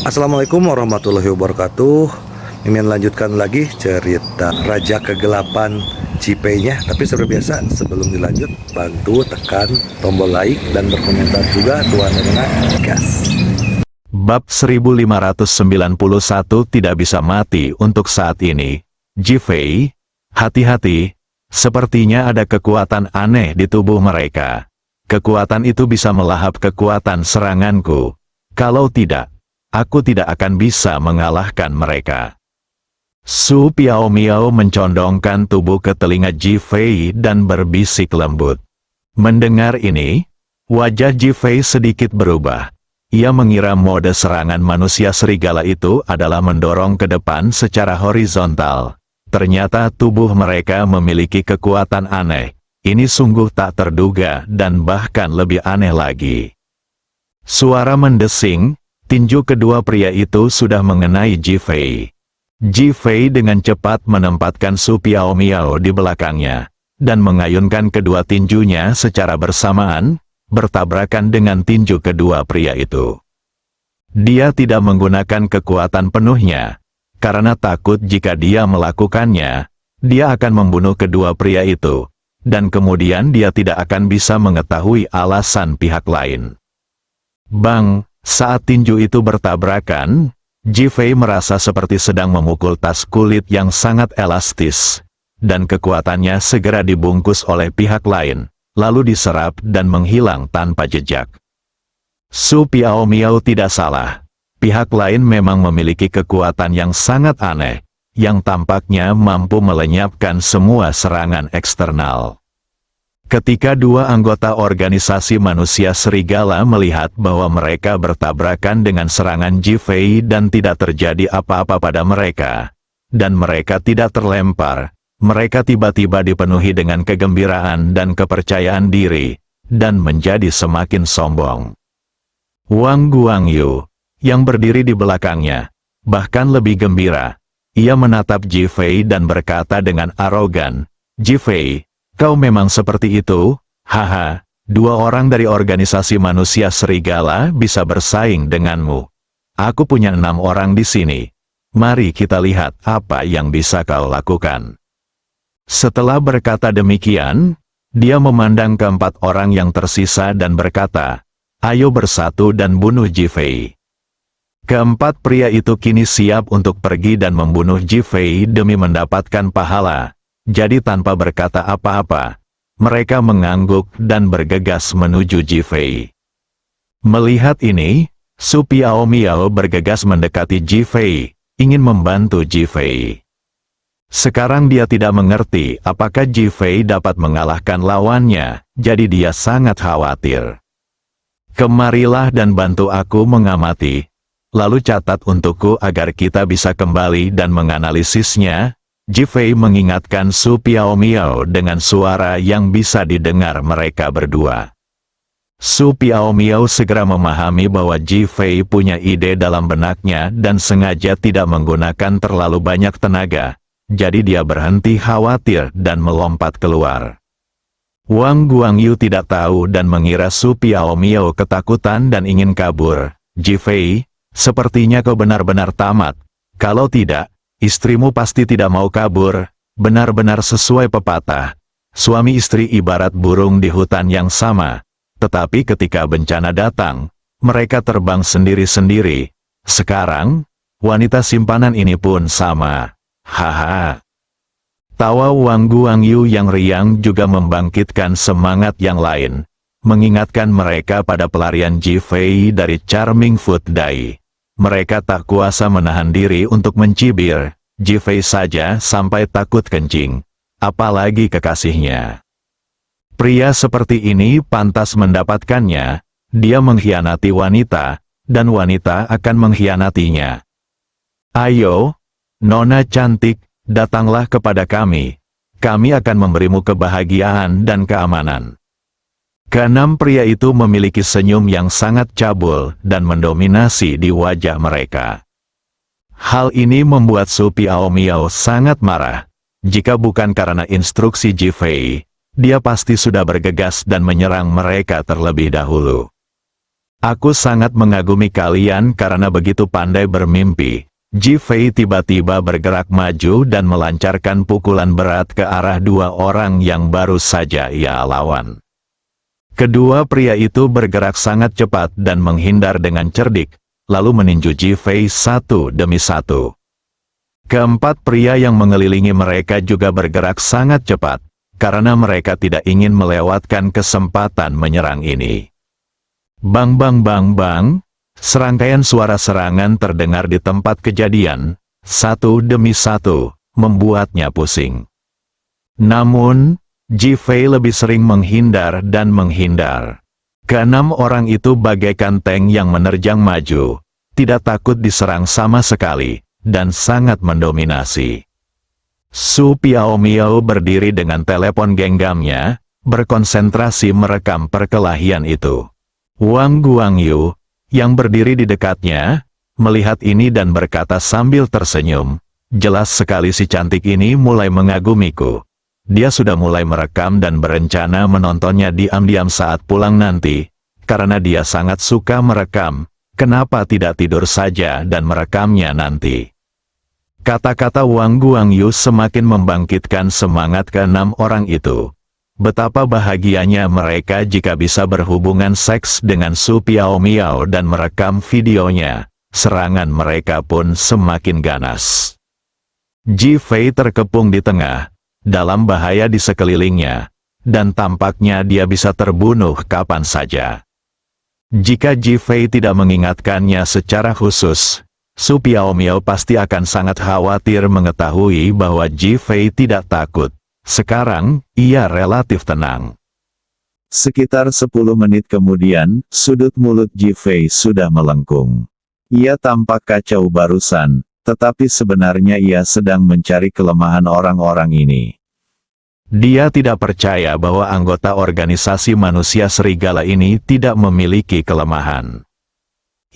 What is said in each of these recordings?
Assalamualaikum warahmatullahi wabarakatuh. Mimin lanjutkan lagi cerita Raja Kegelapan Cipei-nya. Tapi seperti biasa, sebelum dilanjut, bantu tekan tombol like dan berkomentar juga Tuan Rena. Gas. Bab 1591 tidak bisa mati untuk saat ini. Jifei, hati-hati, sepertinya ada kekuatan aneh di tubuh mereka. Kekuatan itu bisa melahap kekuatan seranganku. Kalau tidak, aku tidak akan bisa mengalahkan mereka. Su Piaomiao mencondongkan tubuh ke telinga Jifei dan berbisik lembut. Mendengar ini, wajah Jifei sedikit berubah. Ia mengira mode serangan manusia serigala itu adalah mendorong ke depan secara horizontal. Ternyata tubuh mereka memiliki kekuatan aneh. Ini sungguh tak terduga dan bahkan lebih aneh lagi. Suara mendesing, tinju kedua pria itu sudah mengenai Jifei. Jifei dengan cepat menempatkan Su Piaomiao di belakangnya, dan mengayunkan kedua tinjunya secara bersamaan, bertabrakan dengan tinju kedua pria itu. Dia tidak menggunakan kekuatan penuhnya, karena takut jika dia melakukannya, dia akan membunuh kedua pria itu, dan kemudian dia tidak akan bisa mengetahui alasan pihak lain. Bang! Saat tinju itu bertabrakan, Jifei merasa seperti sedang memukul tas kulit yang sangat elastis, dan kekuatannya segera dibungkus oleh pihak lain, lalu diserap dan menghilang tanpa jejak. Su Piaomiao tidak salah. Pihak lain memang memiliki kekuatan yang sangat aneh, yang tampaknya mampu melenyapkan semua serangan eksternal. Ketika dua anggota organisasi manusia serigala melihat bahwa mereka bertabrakan dengan serangan Jifei dan tidak terjadi apa-apa pada mereka, dan mereka tidak terlempar, mereka tiba-tiba dipenuhi dengan kegembiraan dan kepercayaan diri, dan menjadi semakin sombong. Wang Guangyu, yang berdiri di belakangnya, bahkan lebih gembira. Ia menatap Jifei dan berkata dengan arogan, "Jifei, kau memang seperti itu, haha, dua orang dari organisasi manusia serigala bisa bersaing denganmu. Aku punya 6 orang di sini. Mari kita lihat apa yang bisa kau lakukan." Setelah berkata demikian, dia memandang keempat orang yang tersisa dan berkata, "Ayo bersatu dan bunuh Jifei." Keempat pria itu kini siap untuk pergi dan membunuh Jifei demi mendapatkan pahala. Jadi tanpa berkata apa-apa, mereka mengangguk dan bergegas menuju Jifei. Melihat ini, Su Piaomiao bergegas mendekati Jifei, ingin membantu Jifei. Sekarang dia tidak mengerti apakah Jifei dapat mengalahkan lawannya, jadi dia sangat khawatir. "Kemarilah dan bantu aku mengamati, lalu catat untukku agar kita bisa kembali dan menganalisisnya." Jifei mengingatkan Su Piaomiao dengan suara yang bisa didengar mereka berdua. Su Piaomiao segera memahami bahwa Jifei punya ide dalam benaknya dan sengaja tidak menggunakan terlalu banyak tenaga, jadi dia berhenti khawatir dan melompat keluar. Wang Guangyu tidak tahu dan mengira Su Piaomiao ketakutan dan ingin kabur. "Jifei, sepertinya kau benar-benar tamat. Kalau tidak, istrimu pasti tidak mau kabur." Benar-benar sesuai pepatah. Suami istri ibarat burung di hutan yang sama. Tetapi ketika bencana datang, mereka terbang sendiri-sendiri. Sekarang, wanita simpanan ini pun sama. Haha. Tawa Wang Guangyu yang riang juga membangkitkan semangat yang lain, mengingatkan mereka pada pelarian Jifei dari Charming Food Dai. Mereka tak kuasa menahan diri untuk mencibir. Jifei saja sampai takut kencing, apalagi kekasihnya. Pria seperti ini pantas mendapatkannya. Dia mengkhianati wanita, dan wanita akan mengkhianatinya. "Ayo, Nona cantik, datanglah kepada kami. Kami akan memberimu kebahagiaan dan keamanan." Keenam pria itu memiliki senyum yang sangat cabul dan mendominasi di wajah mereka. Hal ini membuat Su Piaomiao sangat marah. Jika bukan karena instruksi Jifei, dia pasti sudah bergegas dan menyerang mereka terlebih dahulu. Aku sangat mengagumi kalian karena begitu pandai bermimpi. Jifei tiba-tiba bergerak maju dan melancarkan pukulan berat ke arah dua orang yang baru saja ia lawan. Kedua pria itu bergerak sangat cepat dan menghindar dengan cerdik, lalu meninju Jifei satu demi satu. Keempat pria yang mengelilingi mereka juga bergerak sangat cepat, karena mereka tidak ingin melewatkan kesempatan menyerang ini. Bang bang bang bang, serangkaian suara serangan terdengar di tempat kejadian, satu demi satu, membuatnya pusing. Namun, Jifei lebih sering menghindar dan menghindar. Keenam orang itu bagaikan tank yang menerjang maju, tidak takut diserang sama sekali, dan sangat mendominasi. Su Piaomiao berdiri dengan telepon genggamnya, berkonsentrasi merekam perkelahian itu. Wang Guangyu, yang berdiri di dekatnya, melihat ini dan berkata sambil tersenyum, "Jelas sekali si cantik ini mulai mengagumiku. Dia sudah mulai merekam dan berencana menontonnya diam-diam saat pulang nanti, karena dia sangat suka merekam. Kenapa tidak tidur saja dan merekamnya nanti?" Kata-kata Wang Guangyu semakin membangkitkan semangat keenam orang itu. Betapa bahagianya mereka jika bisa berhubungan seks dengan Su Piaomiao dan merekam videonya. Serangan mereka pun semakin ganas. Jifei terkepung di tengah, dalam bahaya di sekelilingnya, dan tampaknya dia bisa terbunuh kapan saja. Jika Jifei tidak mengingatkannya secara khusus, Su Piaomiao pasti akan sangat khawatir mengetahui bahwa Jifei tidak takut. Sekarang, ia relatif tenang. Sekitar 10 menit kemudian, sudut mulut Jifei sudah melengkung. Ia tampak kacau barusan, tetapi sebenarnya ia sedang mencari kelemahan orang-orang ini. Dia tidak percaya bahwa anggota organisasi manusia serigala ini tidak memiliki kelemahan.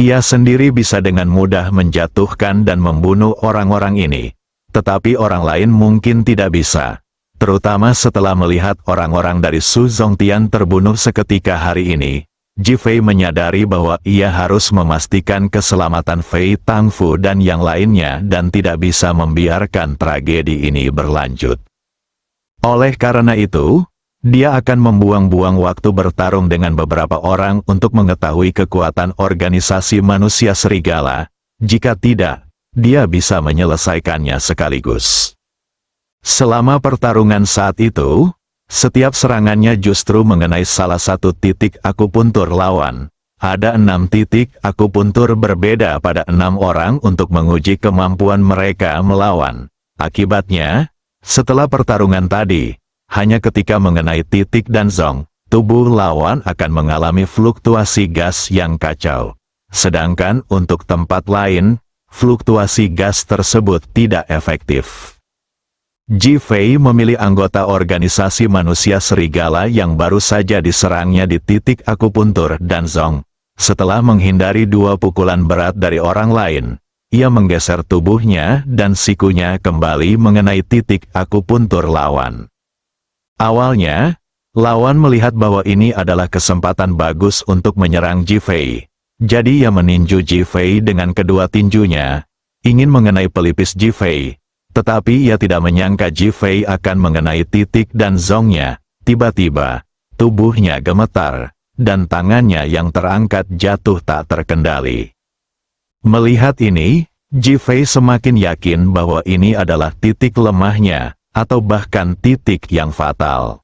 Ia sendiri bisa dengan mudah menjatuhkan dan membunuh orang-orang ini, tetapi orang lain mungkin tidak bisa. Terutama setelah melihat orang-orang dari Su Zongtian terbunuh seketika hari ini, Jifei menyadari bahwa ia harus memastikan keselamatan Fei Tangfu dan yang lainnya dan tidak bisa membiarkan tragedi ini berlanjut. Oleh karena itu, dia akan membuang-buang waktu bertarung dengan beberapa orang untuk mengetahui kekuatan organisasi manusia serigala. Jika tidak, dia bisa menyelesaikannya sekaligus. Selama pertarungan saat itu, setiap serangannya justru mengenai salah satu titik akupuntur lawan. Ada 6 titik akupuntur berbeda pada 6 orang untuk menguji kemampuan mereka melawan. Akibatnya, setelah pertarungan tadi, hanya ketika mengenai titik dan zong, tubuh lawan akan mengalami fluktuasi gas yang kacau. Sedangkan untuk tempat lain, fluktuasi gas tersebut tidak efektif. Jifei memilih anggota organisasi manusia serigala yang baru saja diserangnya di titik akupuntur dan zong. Setelah menghindari 2 pukulan berat dari orang lain, ia menggeser tubuhnya dan sikunya kembali mengenai titik akupuntur lawan. Awalnya, lawan melihat bahwa ini adalah kesempatan bagus untuk menyerang Jifei. Jadi ia meninju Jifei dengan kedua tinjunya, ingin mengenai pelipis Jifei. Tetapi ia tidak menyangka Jifei akan mengenai titik dan zongnya. Tiba-tiba, tubuhnya gemetar, dan tangannya yang terangkat jatuh tak terkendali. Melihat ini, Jifei semakin yakin bahwa ini adalah titik lemahnya, atau bahkan titik yang fatal.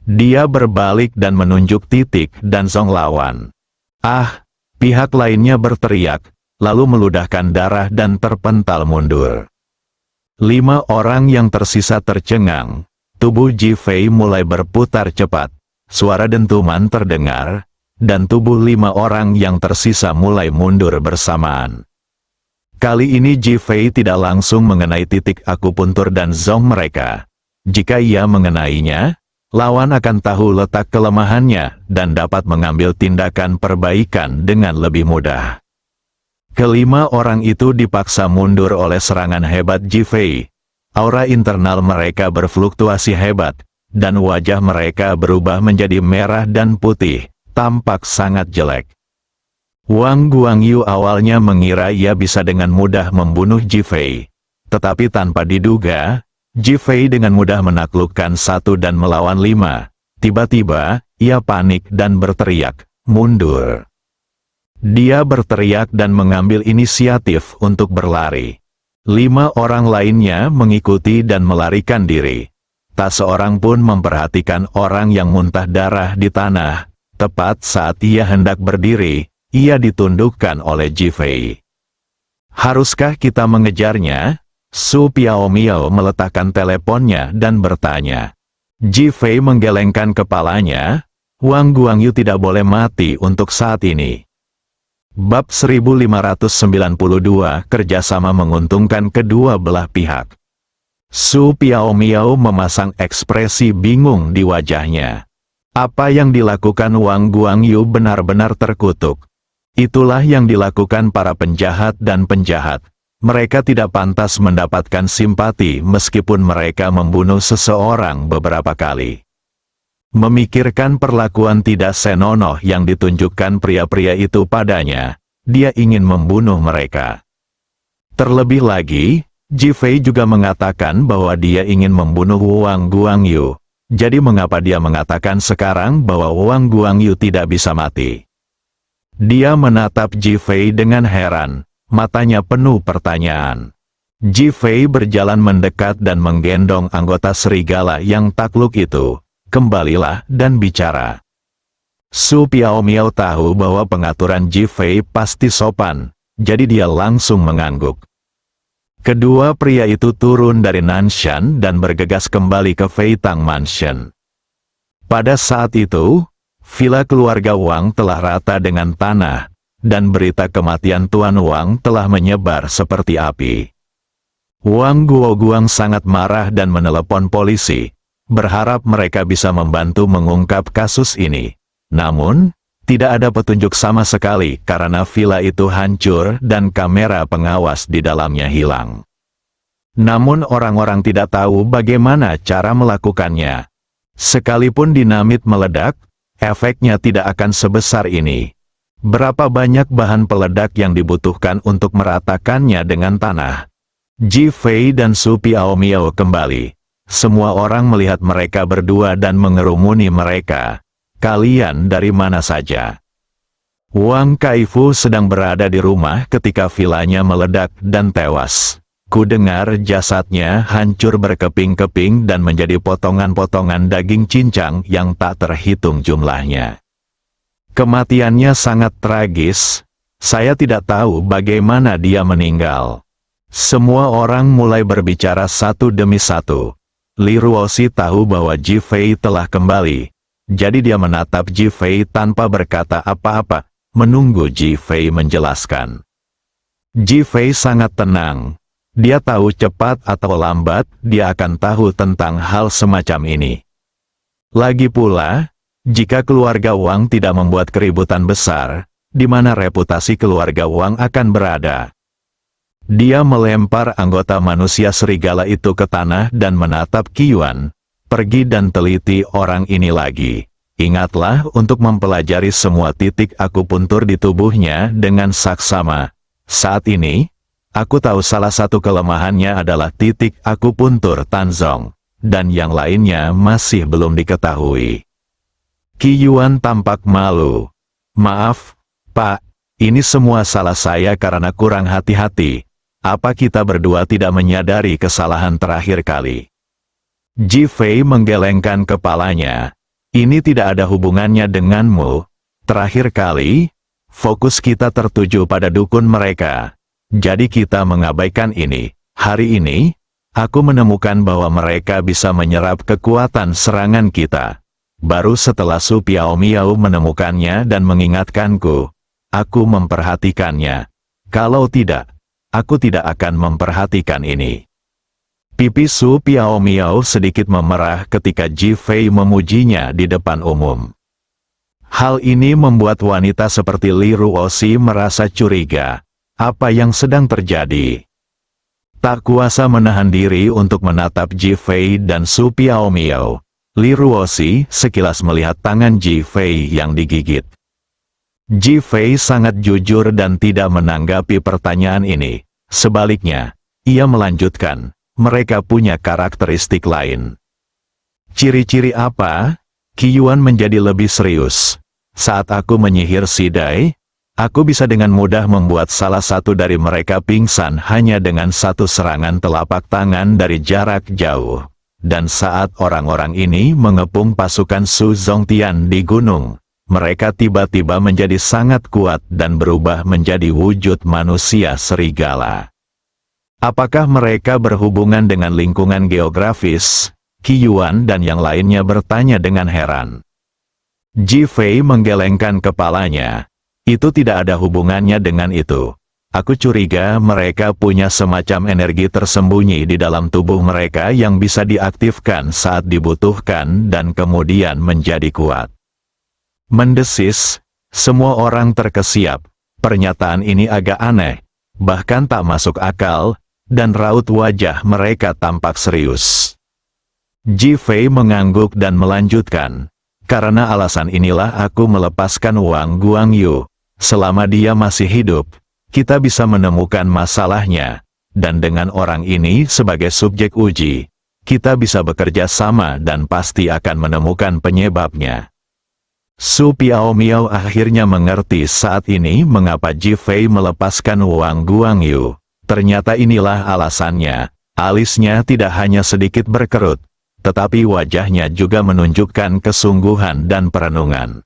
Dia berbalik dan menunjuk titik dan zong lawan. Ah! Pihak lainnya berteriak, lalu meludahkan darah dan terpental mundur. 5 orang yang tersisa tercengang. Tubuh Jifei mulai berputar cepat. Suara dentuman terdengar, dan tubuh 5 orang yang tersisa mulai mundur bersamaan. Kali ini Jifei tidak langsung mengenai titik akupuntur dan zong mereka. Jika ia mengenainya, lawan akan tahu letak kelemahannya dan dapat mengambil tindakan perbaikan dengan lebih mudah. Kelima orang itu dipaksa mundur oleh serangan hebat Jifei. Aura internal mereka berfluktuasi hebat, dan wajah mereka berubah menjadi merah dan putih, tampak sangat jelek. Wang Guangyu awalnya mengira ia bisa dengan mudah membunuh Ji Fei. Tetapi tanpa diduga, Ji Fei dengan mudah menaklukkan 1 dan melawan 5. Tiba-tiba, ia panik dan berteriak, "Mundur!" Dia berteriak dan mengambil inisiatif untuk berlari. 5 orang lainnya mengikuti dan melarikan diri. Tak seorang pun memperhatikan orang yang muntah darah di tanah. Tepat saat ia hendak berdiri, ia ditundukkan oleh Ji Fei. "Haruskah kita mengejarnya?" Su Piaomiao meletakkan teleponnya dan bertanya. Ji Fei menggelengkan kepalanya, "Wang Guangyu tidak boleh mati untuk saat ini." Bab 1592 kerjasama menguntungkan kedua belah pihak. Su Piaomiao memasang ekspresi bingung di wajahnya. Apa yang dilakukan Wang Guangyu benar-benar terkutuk. Itulah yang dilakukan para penjahat dan penjahat. Mereka tidak pantas mendapatkan simpati meskipun mereka membunuh seseorang beberapa kali. Memikirkan perlakuan tidak senonoh yang ditunjukkan pria-pria itu padanya, dia ingin membunuh mereka. Terlebih lagi, Ji Fei juga mengatakan bahwa dia ingin membunuh Wang Guangyu. Jadi mengapa dia mengatakan sekarang bahwa Wang Guangyu tidak bisa mati? Dia menatap Ji Fei dengan heran, matanya penuh pertanyaan. Ji Fei berjalan mendekat dan menggendong anggota serigala yang takluk itu. "Kembalilah dan bicara." Su Piaomiao tahu bahwa pengaturan Ji Fei pasti sopan, jadi dia langsung mengangguk. Kedua pria itu turun dari Nanshan dan bergegas kembali ke Feitang Mansion. Pada saat itu, villa keluarga Wang telah rata dengan tanah, dan berita kematian Tuan Wang telah menyebar seperti api. Wang Guoguang sangat marah dan menelepon polisi, berharap mereka bisa membantu mengungkap kasus ini. Namun, tidak ada petunjuk sama sekali karena villa itu hancur dan kamera pengawas di dalamnya hilang. Namun orang-orang tidak tahu bagaimana cara melakukannya. Sekalipun dinamit meledak, efeknya tidak akan sebesar ini. Berapa banyak bahan peledak yang dibutuhkan untuk meratakannya dengan tanah? Ji Fei dan Su Piaomiao kembali. Semua orang melihat mereka berdua dan mengerumuni mereka. "Kalian dari mana saja?" Wang Kaifu sedang berada di rumah ketika villanya meledak dan tewas. Ku dengar jasadnya hancur berkeping-keping dan menjadi potongan-potongan daging cincang yang tak terhitung jumlahnya. Kematiannya sangat tragis. Saya tidak tahu bagaimana dia meninggal. Semua orang mulai berbicara satu demi satu. Li Ruoxi tahu bahwa Ji Fei telah kembali. Jadi dia menatap Ji Fei tanpa berkata apa-apa, menunggu Ji Fei menjelaskan. Ji Fei sangat tenang. Dia tahu cepat atau lambat, dia akan tahu tentang hal semacam ini. Lagi pula, jika keluarga Wang tidak membuat keributan besar, di mana reputasi keluarga Wang akan berada? Dia melempar anggota manusia serigala itu ke tanah dan menatap Qiyuan. "Pergi dan teliti orang ini lagi. Ingatlah untuk mempelajari semua titik akupuntur di tubuhnya dengan saksama. Saat ini, aku tahu salah satu kelemahannya adalah titik akupuntur Tanzong, dan yang lainnya masih belum diketahui." Qiyuan tampak malu. "Maaf, Pak, ini semua salah saya karena kurang hati-hati. Apa kita berdua tidak menyadari kesalahan terakhir kali?" Ji Fei menggelengkan kepalanya. "Ini tidak ada hubungannya denganmu. Terakhir kali, fokus kita tertuju pada dukun mereka. Jadi kita mengabaikan ini. Hari ini, aku menemukan bahwa mereka bisa menyerap kekuatan serangan kita. Baru setelah Su Piaomiao menemukannya dan mengingatkanku, aku memperhatikannya. Kalau tidak, aku tidak akan memperhatikan ini." Pipi Su Piaomiao sedikit memerah ketika Ji Fei memujinya di depan umum. Hal ini membuat wanita seperti Li Ruoxi merasa curiga. Apa yang sedang terjadi? Tak kuasa menahan diri untuk menatap Ji Fei dan Su Piaomiao. Li Ruoxi sekilas melihat tangan Ji Fei yang digigit. Ji Fei sangat jujur dan tidak menanggapi pertanyaan ini. Sebaliknya, ia melanjutkan, mereka punya karakteristik lain. Ciri-ciri apa? Qi Yuan menjadi lebih serius. Saat aku menyihir si Dai, aku bisa dengan mudah membuat salah satu dari mereka pingsan hanya dengan satu serangan telapak tangan dari jarak jauh. Dan saat orang-orang ini mengepung pasukan Su Zongtian di gunung, mereka tiba-tiba menjadi sangat kuat dan berubah menjadi wujud manusia serigala. Apakah mereka berhubungan dengan lingkungan geografis? Qi Yuan dan yang lainnya bertanya dengan heran. Ji Fei menggelengkan kepalanya. Itu tidak ada hubungannya dengan itu. Aku curiga mereka punya semacam energi tersembunyi di dalam tubuh mereka yang bisa diaktifkan saat dibutuhkan dan kemudian menjadi kuat. Mendesis, semua orang terkesiap. Pernyataan ini agak aneh, bahkan tak masuk akal, dan raut wajah mereka tampak serius. Ji Fei mengangguk dan melanjutkan, karena alasan inilah aku melepaskan Wang Guangyu. Selama dia masih hidup, kita bisa menemukan masalahnya, dan dengan orang ini sebagai subjek uji, kita bisa bekerja sama dan pasti akan menemukan penyebabnya. Su Piaomiao akhirnya mengerti saat ini mengapa Ji Fei melepaskan Wang Guangyu. Ternyata inilah alasannya, alisnya tidak hanya sedikit berkerut, tetapi wajahnya juga menunjukkan kesungguhan dan perenungan.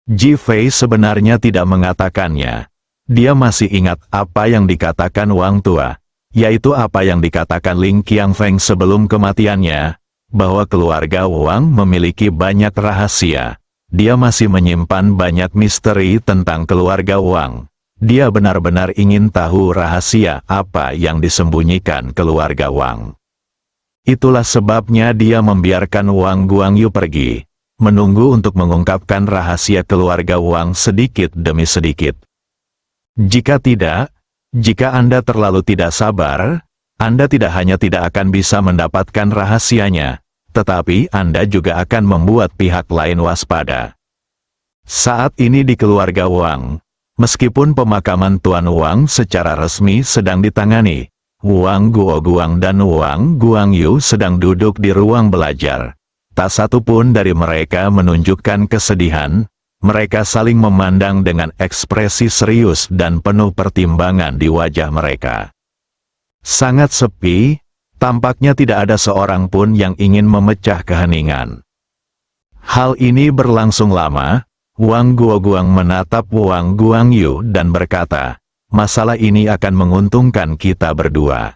Ji Fei sebenarnya tidak mengatakannya. Dia masih ingat apa yang dikatakan Wang Tua, yaitu apa yang dikatakan Ling Qiangfeng sebelum kematiannya, bahwa keluarga Wang memiliki banyak rahasia. Dia masih menyimpan banyak misteri tentang keluarga Wang. Dia benar-benar ingin tahu rahasia apa yang disembunyikan keluarga Wang. Itulah sebabnya dia membiarkan Wang Guangyu pergi, menunggu untuk mengungkapkan rahasia keluarga Wang sedikit demi sedikit. Jika tidak, jika Anda terlalu tidak sabar, Anda tidak hanya tidak akan bisa mendapatkan rahasianya, tetapi Anda juga akan membuat pihak lain waspada. Saat ini di keluarga Wang, meskipun pemakaman Tuan Wang secara resmi sedang ditangani, Wang Guoguang dan Wang Guangyu sedang duduk di ruang belajar. Tak satu pun dari mereka menunjukkan kesedihan, mereka saling memandang dengan ekspresi serius dan penuh pertimbangan di wajah mereka. Sangat sepi, tampaknya tidak ada seorang pun yang ingin memecah keheningan. Hal ini berlangsung lama, Wang Guoguang menatap Wang Guangyu dan berkata, masalah ini akan menguntungkan kita berdua.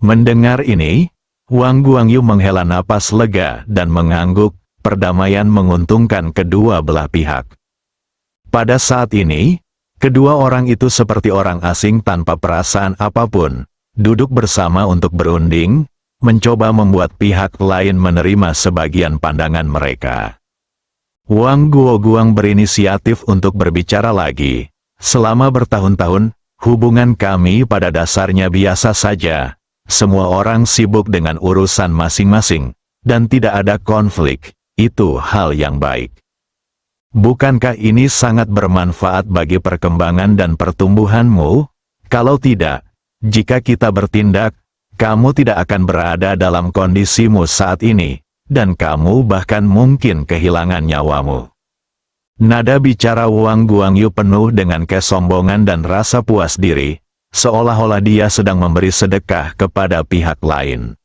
Mendengar ini, Wang Guangyu menghela napas lega dan mengangguk, perdamaian menguntungkan kedua belah pihak. Pada saat ini, kedua orang itu seperti orang asing tanpa perasaan apapun, duduk bersama untuk berunding, mencoba membuat pihak lain menerima sebagian pandangan mereka. Wang Guoguang berinisiatif untuk berbicara lagi. Selama bertahun-tahun, hubungan kami pada dasarnya biasa saja. Semua orang sibuk dengan urusan masing-masing, dan tidak ada konflik. Itu hal yang baik. Bukankah ini sangat bermanfaat bagi perkembangan dan pertumbuhanmu? Kalau tidak, jika kita bertindak, kamu tidak akan berada dalam kondisimu saat ini, dan kamu bahkan mungkin kehilangan nyawamu. Nada bicara Wang Guangyu penuh dengan kesombongan dan rasa puas diri, seolah-olah dia sedang memberi sedekah kepada pihak lain.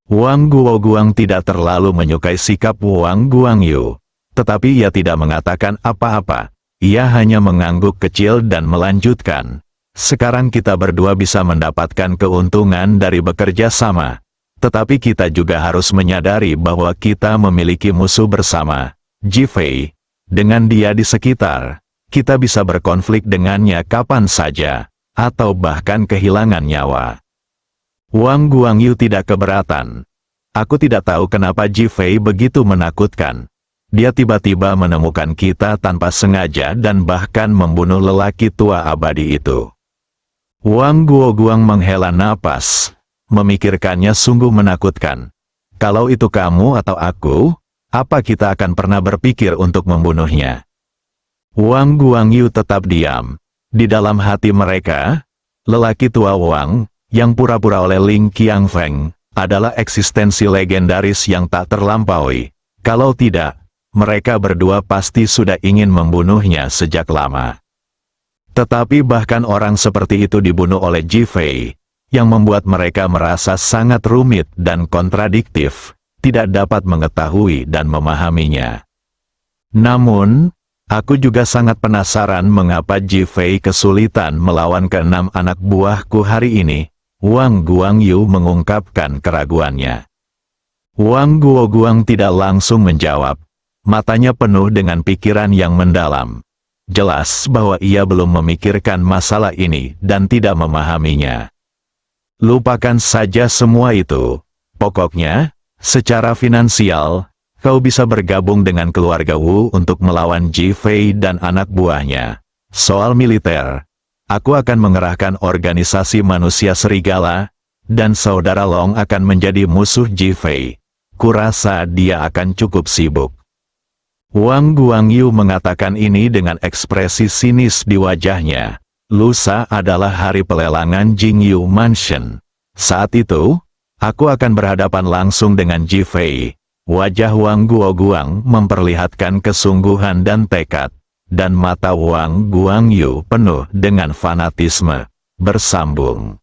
Wang Guoguang tidak terlalu menyukai sikap Wang Guangyu, tetapi ia tidak mengatakan apa-apa. Ia hanya mengangguk kecil dan melanjutkan. Sekarang kita berdua bisa mendapatkan keuntungan dari bekerja sama, tetapi kita juga harus menyadari bahwa kita memiliki musuh bersama, Ji Fei. Dengan dia di sekitar, kita bisa berkonflik dengannya kapan saja, atau bahkan kehilangan nyawa. Wang Guangyu tidak keberatan. Aku tidak tahu kenapa Ji Fei begitu menakutkan. Dia tiba-tiba menemukan kita tanpa sengaja dan bahkan membunuh lelaki tua abadi itu. Wang Guoguang menghela napas, memikirkannya sungguh menakutkan. Kalau itu kamu atau aku, apa kita akan pernah berpikir untuk membunuhnya? Wang Guangyu tetap diam. Di dalam hati mereka, lelaki tua Wang, yang pura-pura oleh Ling Qiangfeng, adalah eksistensi legendaris yang tak terlampaui. Kalau tidak, mereka berdua pasti sudah ingin membunuhnya sejak lama. Tetapi bahkan orang seperti itu dibunuh oleh Ji Fei, yang membuat mereka merasa sangat rumit dan kontradiktif, tidak dapat mengetahui dan memahaminya. Namun, aku juga sangat penasaran mengapa Ji Fei kesulitan melawan keenam anak buahku hari ini. Wang Guangyu mengungkapkan keraguannya. Wang Guoguang tidak langsung menjawab. Matanya penuh dengan pikiran yang mendalam. Jelas bahwa ia belum memikirkan masalah ini dan tidak memahaminya. Lupakan saja semua itu. Pokoknya, secara finansial, kau bisa bergabung dengan keluarga Wu untuk melawan Ji Fei dan anak buahnya. Soal militer, aku akan mengerahkan organisasi manusia serigala, dan saudara Long akan menjadi musuh Ji Fei. Kurasa dia akan cukup sibuk. Wang Guangyu mengatakan ini dengan ekspresi sinis di wajahnya. Lusa adalah hari pelelangan Jingyu Mansion. Saat itu, aku akan berhadapan langsung dengan Ji Fei. Wajah Wang Guoguang memperlihatkan kesungguhan dan tekad, dan mata Wang Guangyu penuh dengan fanatisme. Bersambung.